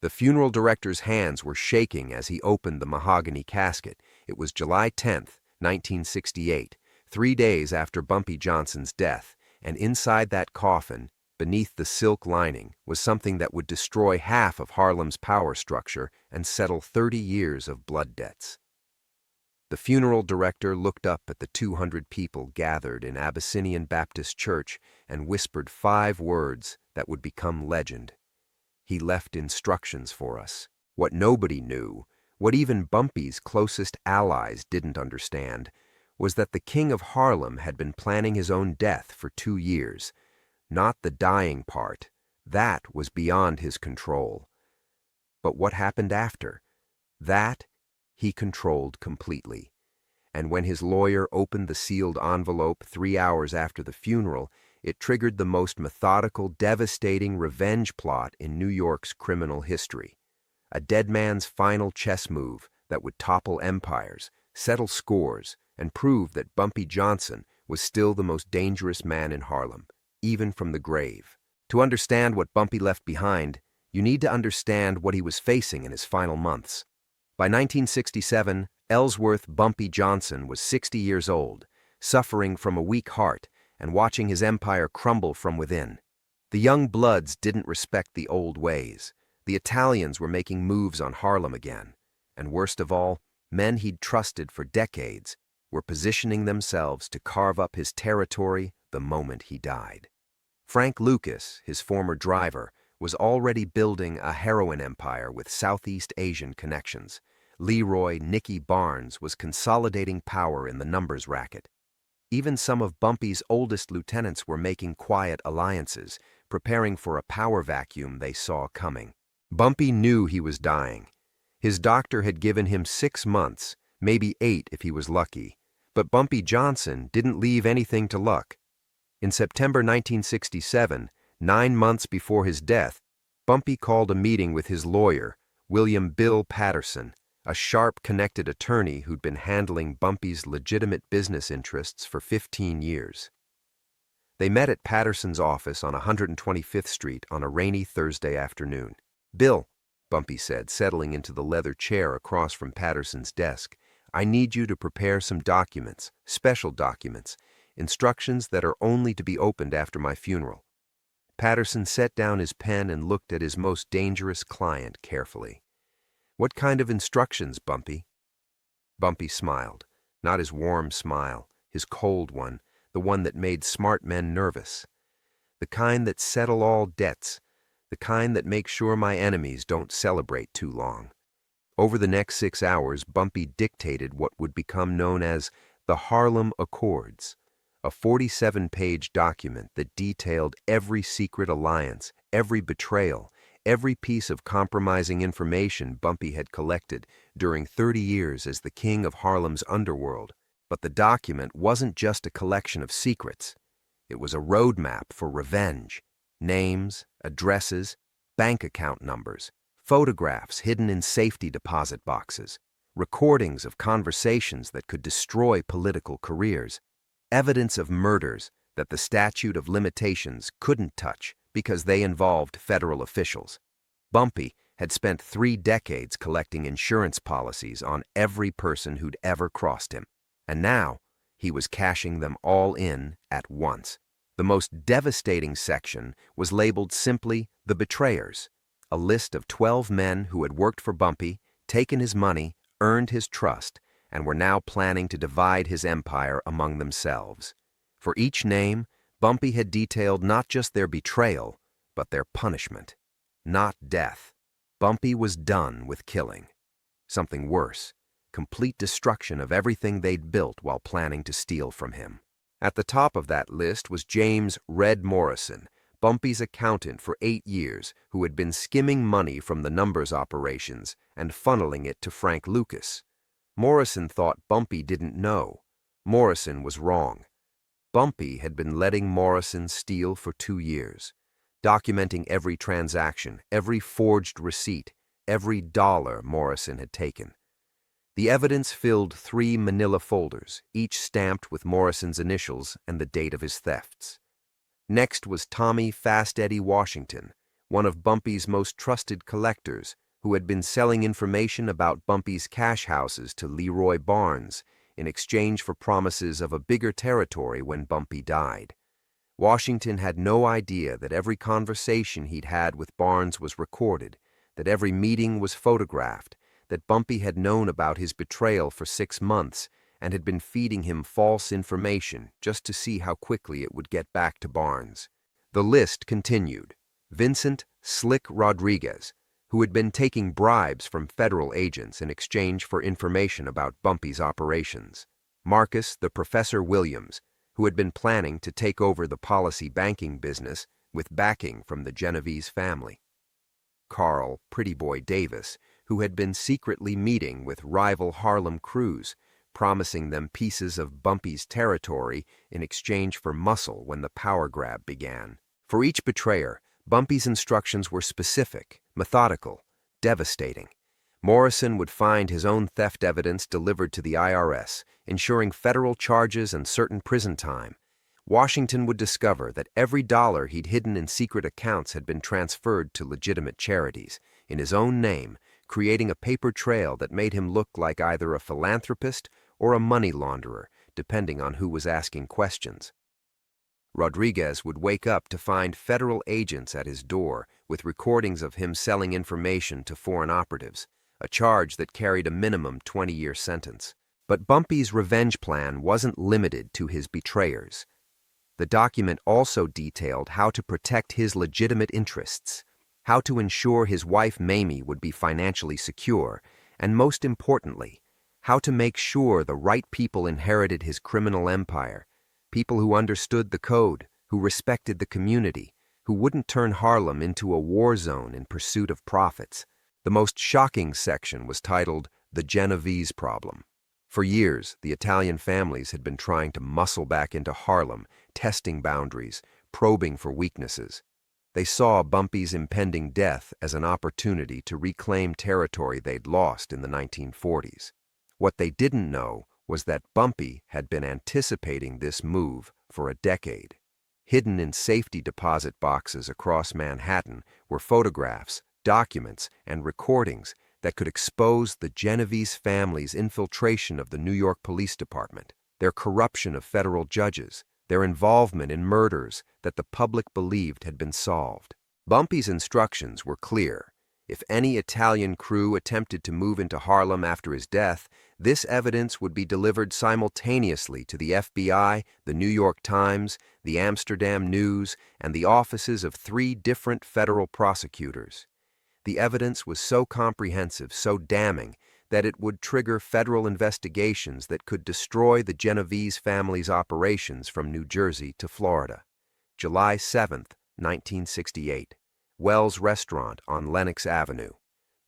The funeral director's hands were shaking as he opened the mahogany casket. It was July 10th, 1968, 3 days after Bumpy Johnson's death, and inside that coffin, beneath the silk lining, was something that would destroy half of Harlem's power structure and settle 30 years of blood debts. The funeral director looked up at the 200 people gathered in Abyssinian Baptist Church and whispered 5 words that would become legend. He left instructions for us. What nobody knew, what even Bumpy's closest allies didn't understand, was that the King of Harlem had been planning his own death for 2 years. Not the dying part. That was beyond his control. But what happened after? That he controlled completely. And when his lawyer opened the sealed envelope 3 hours after the funeral, it triggered the most methodical, devastating revenge plot in New York's criminal history. A dead man's final chess move that would topple empires, settle scores, and prove that Bumpy Johnson was still the most dangerous man in Harlem, even from the grave. To understand what Bumpy left behind, you need to understand what he was facing in his final months. By 1967, Ellsworth Bumpy Johnson was 60 years old, suffering from a weak heart and watching his empire crumble from within. The young bloods didn't respect the old ways. The Italians were making moves on Harlem again. And worst of all, men he'd trusted for decades were positioning themselves to carve up his territory the moment he died. Frank Lucas, his former driver, was already building a heroin empire with Southeast Asian connections. Leroy Nicky Barnes was consolidating power in the numbers racket. Even some of Bumpy's oldest lieutenants were making quiet alliances, preparing for a power vacuum they saw coming. Bumpy knew he was dying. His doctor had given him 6 months, maybe 8 if he was lucky. But Bumpy Johnson didn't leave anything to luck. In September 1967, 9 months before his death, Bumpy called a meeting with his lawyer, William Bill Patterson, a sharp, connected attorney who'd been handling Bumpy's legitimate business interests for 15 years. They met at Patterson's office on 125th Street on a rainy Thursday afternoon. "Bill," Bumpy said, settling into the leather chair across from Patterson's desk, "I need you to prepare some documents, special documents, instructions that are only to be opened after my funeral." Patterson set down his pen and looked at his most dangerous client carefully. "What kind of instructions, Bumpy?" Bumpy smiled, not his warm smile, his cold one, the one that made smart men nervous. "The kind that settle all debts, the kind that make sure my enemies don't celebrate too long." Over the next 6 hours, Bumpy dictated what would become known as the Harlem Accords, a 47-page document that detailed every secret alliance, every betrayal, every piece of compromising information Bumpy had collected during 30 years as the king of Harlem's underworld. But the document wasn't just a collection of secrets. It was a roadmap for revenge. Names, addresses, bank account numbers, photographs hidden in safety deposit boxes, recordings of conversations that could destroy political careers, evidence of murders that the statute of limitations couldn't touch because they involved federal officials. Bumpy had spent 3 decades collecting insurance policies on every person who'd ever crossed him, and now he was cashing them all in at once. The most devastating section was labeled simply "The Betrayers," a list of 12 men who had worked for Bumpy, taken his money, earned his trust, and were now planning to divide his empire among themselves. For each name, Bumpy had detailed not just their betrayal, but their punishment. Not death. Bumpy was done with killing. Something worse, complete destruction of everything they'd built while planning to steal from him. At the top of that list was James "Red" Morrison, Bumpy's accountant for 8 years, who had been skimming money from the numbers operations and funneling it to Frank Lucas. Morrison thought Bumpy didn't know. Morrison was wrong. Bumpy had been letting Morrison steal for 2 years, documenting every transaction, every forged receipt, every dollar Morrison had taken. The evidence filled 3 manila folders, each stamped with Morrison's initials and the date of his thefts. Next was Tommy "Fast Eddie" Washington, one of Bumpy's most trusted collectors, who had been selling information about Bumpy's cash houses to Leroy Barnes in exchange for promises of a bigger territory when Bumpy died. Washington had no idea that every conversation he'd had with Barnes was recorded, that every meeting was photographed, that Bumpy had known about his betrayal for 6 months and had been feeding him false information just to see how quickly it would get back to Barnes. The list continued. Vincent "Slick" Rodriguez, who had been taking bribes from federal agents in exchange for information about Bumpy's operations. Marcus the Professor Williams, who had been planning to take over the policy banking business with backing from the Genovese family. Carl "Pretty Boy" Davis, who had been secretly meeting with rival Harlem crews, promising them pieces of Bumpy's territory in exchange for muscle when the power grab began. For each betrayer, Bumpy's instructions were specific, methodical, devastating. Morrison would find his own theft evidence delivered to the IRS, ensuring federal charges and certain prison time. Washington would discover that every dollar he'd hidden in secret accounts had been transferred to legitimate charities, in his own name, creating a paper trail that made him look like either a philanthropist or a money launderer, depending on who was asking questions. Rodriguez would wake up to find federal agents at his door with recordings of him selling information to foreign operatives, a charge that carried a minimum 20-year sentence. But Bumpy's revenge plan wasn't limited to his betrayers. The document also detailed how to protect his legitimate interests, how to ensure his wife Mamie would be financially secure, and most importantly, how to make sure the right people inherited his criminal empire, people who understood the code, who respected the community, who wouldn't turn Harlem into a war zone in pursuit of profits. The most shocking section was titled "The Genovese Problem." For years, the Italian families had been trying to muscle back into Harlem, testing boundaries, probing for weaknesses. They saw Bumpy's impending death as an opportunity to reclaim territory they'd lost in the 1940s. What they didn't know was that Bumpy had been anticipating this move for a decade. Hidden in safety deposit boxes across Manhattan were photographs, documents, and recordings that could expose the Genovese family's infiltration of the New York Police Department, their corruption of federal judges, their involvement in murders that the public believed had been solved. Bumpy's instructions were clear. If any Italian crew attempted to move into Harlem after his death, this evidence would be delivered simultaneously to the FBI, the New York Times, the Amsterdam News, and the offices of 3 different federal prosecutors. The evidence was so comprehensive, so damning, that it would trigger federal investigations that could destroy the Genovese family's operations from New Jersey to Florida. July 7, 1968. Wells Restaurant on Lenox Avenue.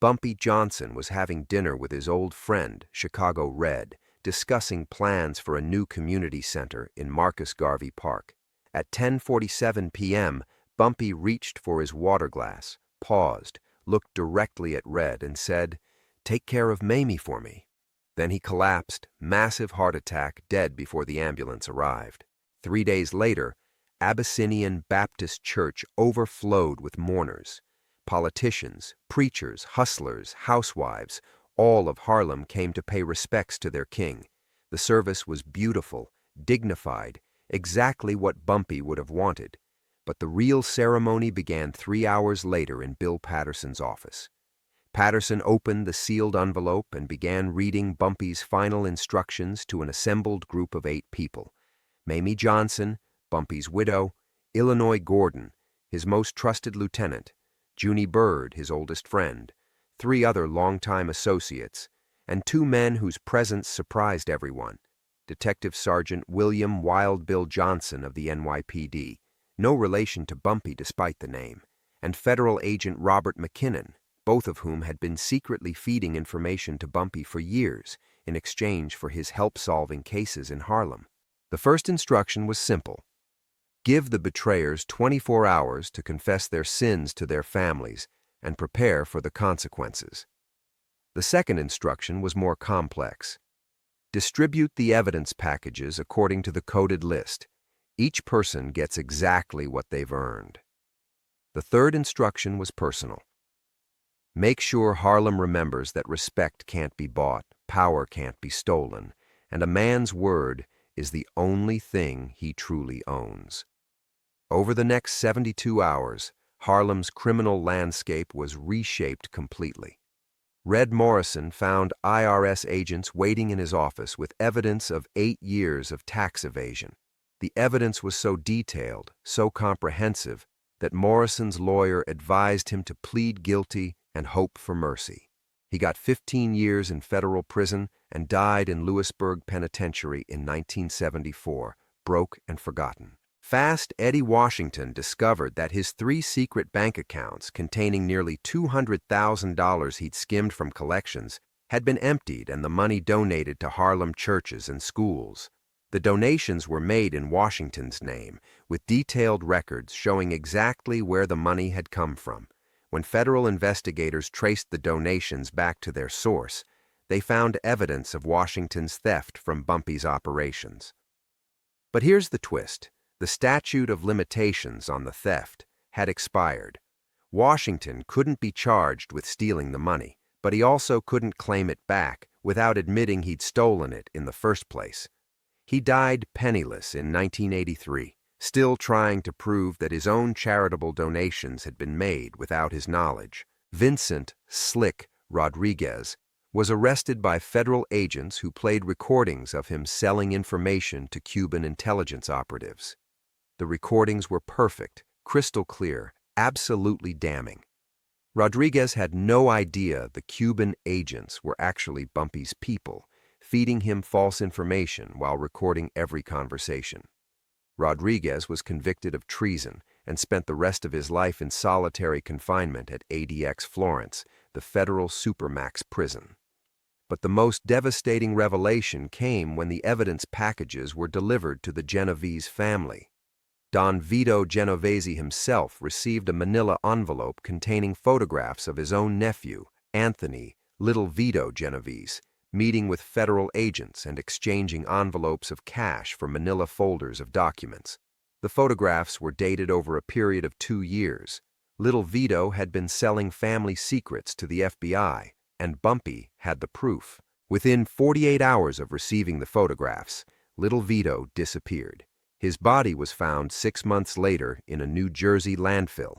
Bumpy Johnson was having dinner with his old friend, Chicago Red, discussing plans for a new community center in Marcus Garvey Park. At 10:47 p.m., Bumpy reached for his water glass, paused, looked directly at Red, and said, "Take care of Mamie for me." Then he collapsed, massive heart attack, dead before the ambulance arrived. 3 days later, Abyssinian Baptist Church overflowed with mourners. Politicians, preachers, hustlers, housewives, all of Harlem came to pay respects to their king. The service was beautiful, dignified, exactly what Bumpy would have wanted. But the real ceremony began 3 hours later in Bill Patterson's office. Patterson opened the sealed envelope and began reading Bumpy's final instructions to an assembled group of 8 people. Mamie Johnson, Bumpy's widow; Illinois Gordon, his most trusted lieutenant; Junie Bird, his oldest friend; 3 other longtime associates; and 2 men whose presence surprised everyone: Detective Sergeant William Wild Bill Johnson of the NYPD, no relation to Bumpy despite the name, and Federal Agent Robert McKinnon, both of whom had been secretly feeding information to Bumpy for years in exchange for his help solving cases in Harlem. The first instruction was simple: give the betrayers 24 hours to confess their sins to their families and prepare for the consequences. The second instruction was more complex. Distribute the evidence packages according to the coded list. Each person gets exactly what they've earned. The third instruction was personal. Make sure Harlem remembers that respect can't be bought, power can't be stolen, and a man's word is the only thing he truly owns. Over the next 72 hours, Harlem's criminal landscape was reshaped completely. Red Morrison found IRS agents waiting in his office with evidence of 8 years of tax evasion. The evidence was so detailed, so comprehensive, that Morrison's lawyer advised him to plead guilty and hope for mercy. He got 15 years in federal prison and died in Lewisburg Penitentiary in 1974, broke and forgotten. Fast Eddie Washington discovered that his 3 secret bank accounts containing nearly $200,000 he'd skimmed from collections had been emptied and the money donated to Harlem churches and schools. The donations were made in Washington's name, with detailed records showing exactly where the money had come from. When federal investigators traced the donations back to their source, they found evidence of Washington's theft from Bumpy's operations. But here's the twist. The statute of limitations on the theft had expired. Washington couldn't be charged with stealing the money, but he also couldn't claim it back without admitting he'd stolen it in the first place. He died penniless in 1983. Still trying to prove that his own charitable donations had been made without his knowledge. Vincent "Slick" Rodriguez was arrested by federal agents who played recordings of him selling information to Cuban intelligence operatives. The recordings were perfect, crystal clear, absolutely damning. Rodriguez had no idea the Cuban agents were actually Bumpy's people, feeding him false information while recording every conversation. Rodriguez was convicted of treason and spent the rest of his life in solitary confinement at ADX Florence, the federal supermax prison. But the most devastating revelation came when the evidence packages were delivered to the Genovese family. Don Vito Genovese himself received a manila envelope containing photographs of his own nephew, Anthony "Little Vito" Genovese, meeting with federal agents and exchanging envelopes of cash for manila folders of documents. The photographs were dated over a period of 2 years. Little Vito had been selling family secrets to the FBI, and Bumpy had the proof. Within 48 hours of receiving the photographs, Little Vito disappeared. His body was found 6 months later in a New Jersey landfill.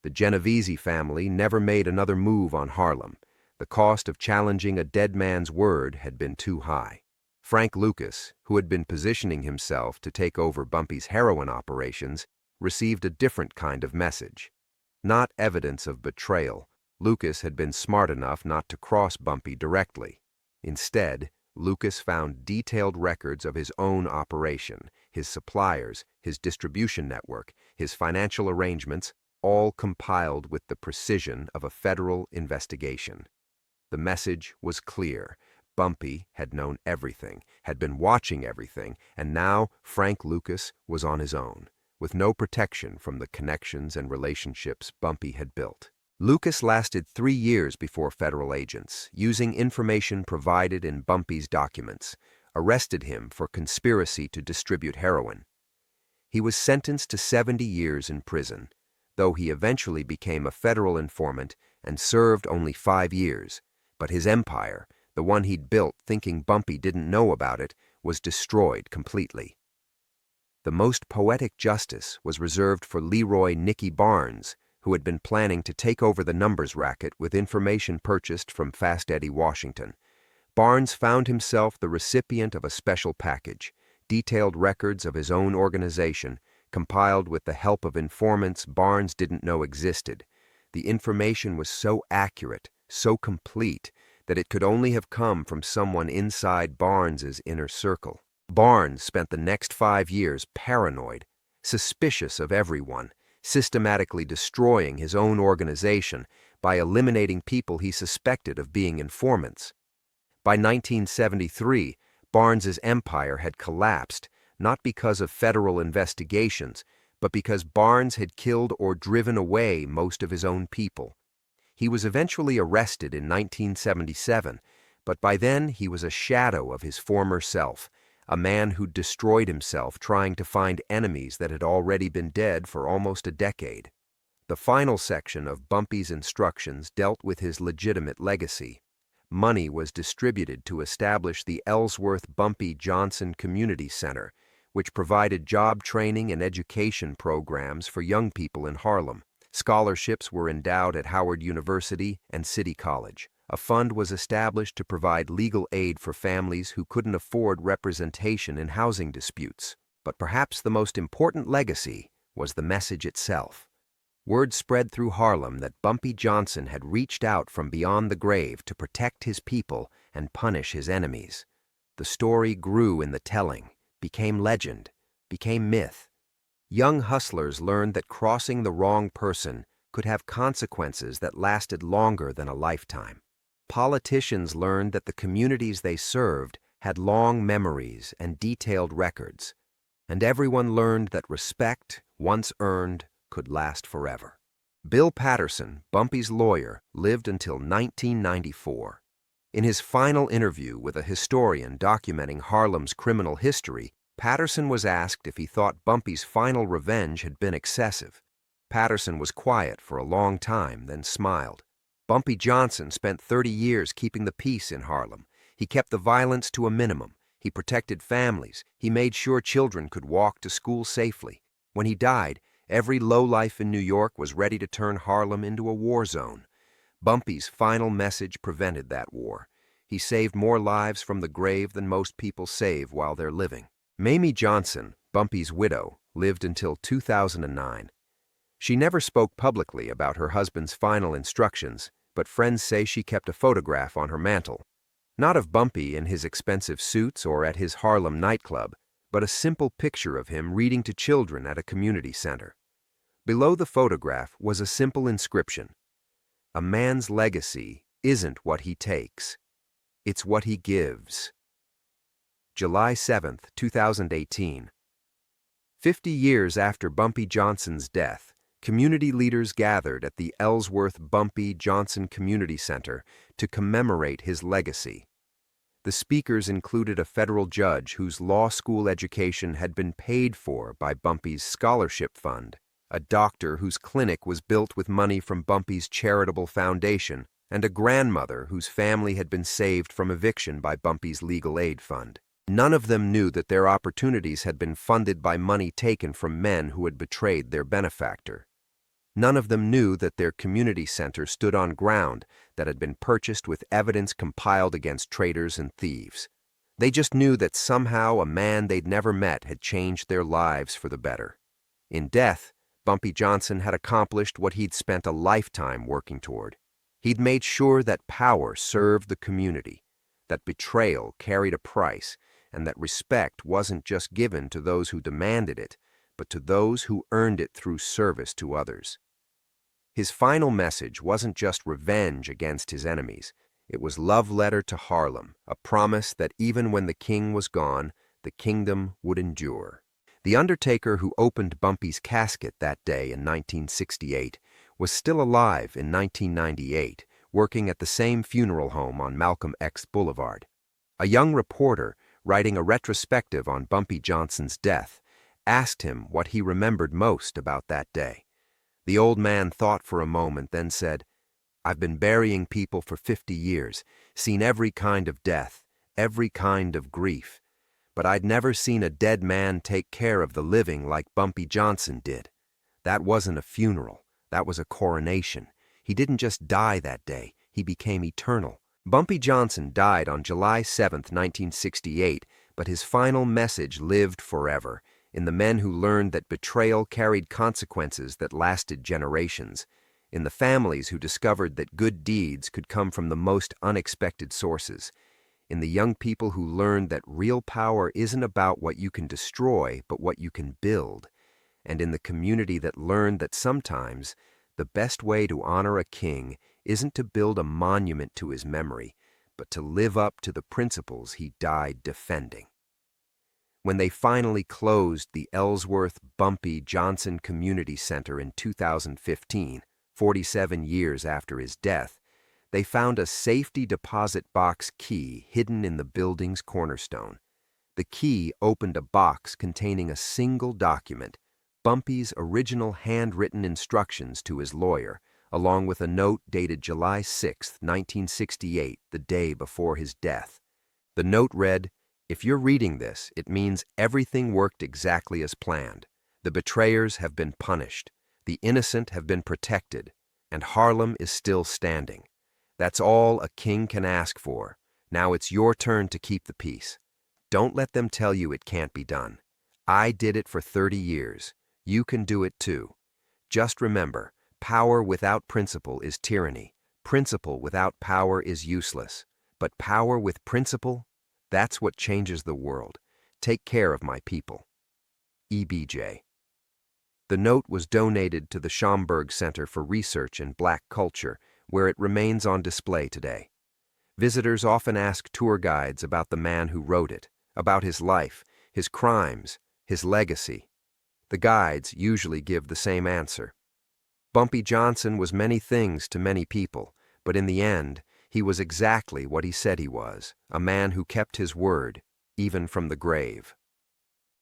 The Genovese family never made another move on Harlem. The cost of challenging a dead man's word had been too high. Frank Lucas, who had been positioning himself to take over Bumpy's heroin operations, received a different kind of message. Not evidence of betrayal. Lucas had been smart enough not to cross Bumpy directly. Instead, Lucas found detailed records of his own operation, his suppliers, his distribution network, his financial arrangements, all compiled with the precision of a federal investigation. The message was clear. Bumpy had known everything, had been watching everything, and now Frank Lucas was on his own, with no protection from the connections and relationships Bumpy had built. Lucas lasted 3 years before federal agents, using information provided in Bumpy's documents, arrested him for conspiracy to distribute heroin. He was sentenced to 70 years in prison, though he eventually became a federal informant and served only 5 years. But his empire, the one he'd built thinking Bumpy didn't know about it, was destroyed completely. The most poetic justice was reserved for Leroy "Nicky" Barnes, who had been planning to take over the numbers racket with information purchased from Fast Eddie Washington. Barnes found himself the recipient of a special package, detailed records of his own organization, compiled with the help of informants Barnes didn't know existed. The information was so accurate, so complete, that it could only have come from someone inside Barnes's inner circle. Barnes spent the next 5 years paranoid, suspicious of everyone, systematically destroying his own organization by eliminating people he suspected of being informants. By 1973, Barnes's empire had collapsed, not because of federal investigations, but because Barnes had killed or driven away most of his own people. He was eventually arrested in 1977, but by then he was a shadow of his former self, a man who destroyed himself trying to find enemies that had already been dead for almost a decade. The final section of Bumpy's instructions dealt with his legitimate legacy. Money was distributed to establish the Ellsworth Bumpy Johnson Community Center, which provided job training and education programs for young people in Harlem. Scholarships were endowed at Howard University and City College. A fund was established to provide legal aid for families who couldn't afford representation in housing disputes. But perhaps the most important legacy was the message itself. Word spread through Harlem that Bumpy Johnson had reached out from beyond the grave to protect his people and punish his enemies. The story grew in the telling, became legend, became myth. Young hustlers learned that crossing the wrong person could have consequences that lasted longer than a lifetime. Politicians learned that the communities they served had long memories and detailed records, and everyone learned that respect, once earned, could last forever. Bill Patterson, Bumpy's lawyer, lived until 1994. In his final interview with a historian documenting Harlem's criminal history, Patterson was asked if he thought Bumpy's final revenge had been excessive. Patterson was quiet for a long time, then smiled. Bumpy Johnson spent 30 years keeping the peace in Harlem. He kept the violence to a minimum. He protected families. He made sure children could walk to school safely. When he died, every lowlife in New York was ready to turn Harlem into a war zone. Bumpy's final message prevented that war. He saved more lives from the grave than most people save while they're living. Mamie Johnson, Bumpy's widow, lived until 2009. She never spoke publicly about her husband's final instructions, but friends say she kept a photograph on her mantel. Not of Bumpy in his expensive suits or at his Harlem nightclub, but a simple picture of him reading to children at a community center. Below the photograph was a simple inscription: "A man's legacy isn't what he takes, it's what he gives." July 7, 2018. 50 years after Bumpy Johnson's death, community leaders gathered at the Ellsworth Bumpy Johnson Community Center to commemorate his legacy. The speakers included a federal judge whose law school education had been paid for by Bumpy's scholarship fund, a doctor whose clinic was built with money from Bumpy's charitable foundation, and a grandmother whose family had been saved from eviction by Bumpy's legal aid fund. None of them knew that their opportunities had been funded by money taken from men who had betrayed their benefactor. None of them knew that their community center stood on ground that had been purchased with evidence compiled against traitors and thieves. They just knew that somehow a man they'd never met had changed their lives for the better. In death, Bumpy Johnson had accomplished what he'd spent a lifetime working toward. He'd made sure that power served the community, that betrayal carried a price, and that respect wasn't just given to those who demanded it, but to those who earned it through service to others. His final message wasn't just revenge against his enemies. It was love letter to Harlem, a promise that even when the king was gone, the kingdom would endure. The undertaker who opened Bumpy's casket that day in 1968 was still alive in 1998, working at the same funeral home on Malcolm X Boulevard. A young reporter, writing a retrospective on Bumpy Johnson's death, asked him what he remembered most about that day. The old man thought for a moment, then said, "I've been burying people for 50 years, seen every kind of death, every kind of grief, but I'd never seen a dead man take care of the living like Bumpy Johnson did. That wasn't a funeral, that was a coronation. He didn't just die that day, he became eternal." Bumpy Johnson died on July 7, 1968, but his final message lived forever in the men who learned that betrayal carried consequences that lasted generations, in the families who discovered that good deeds could come from the most unexpected sources, in the young people who learned that real power isn't about what you can destroy, but what you can build, and in the community that learned that sometimes the best way to honor a king isn't to build a monument to his memory, but to live up to the principles he died defending. When they finally closed the Ellsworth Bumpy Johnson Community Center in 2015, 47 years after his death, they found a safety deposit box key hidden in the building's cornerstone. The key opened a box containing a single document, Bumpy's original handwritten instructions to his lawyer, along with a note dated July 6, 1968, the day before his death. The note read, "If you're reading this, it means everything worked exactly as planned. The betrayers have been punished, the innocent have been protected, and Harlem is still standing. That's all a king can ask for. Now it's your turn to keep the peace. Don't let them tell you it can't be done. I did it for 30 years. You can do it too. Just remember, power without principle is tyranny. Principle without power is useless. But power with principle, that's what changes the world. Take care of my people. EBJ." The note was donated to the Schomburg Center for Research in Black Culture, where it remains on display today. Visitors often ask tour guides about the man who wrote it, about his life, his crimes, his legacy. The guides usually give the same answer. Bumpy Johnson was many things to many people, but in the end, he was exactly what he said he was, a man who kept his word, even from the grave.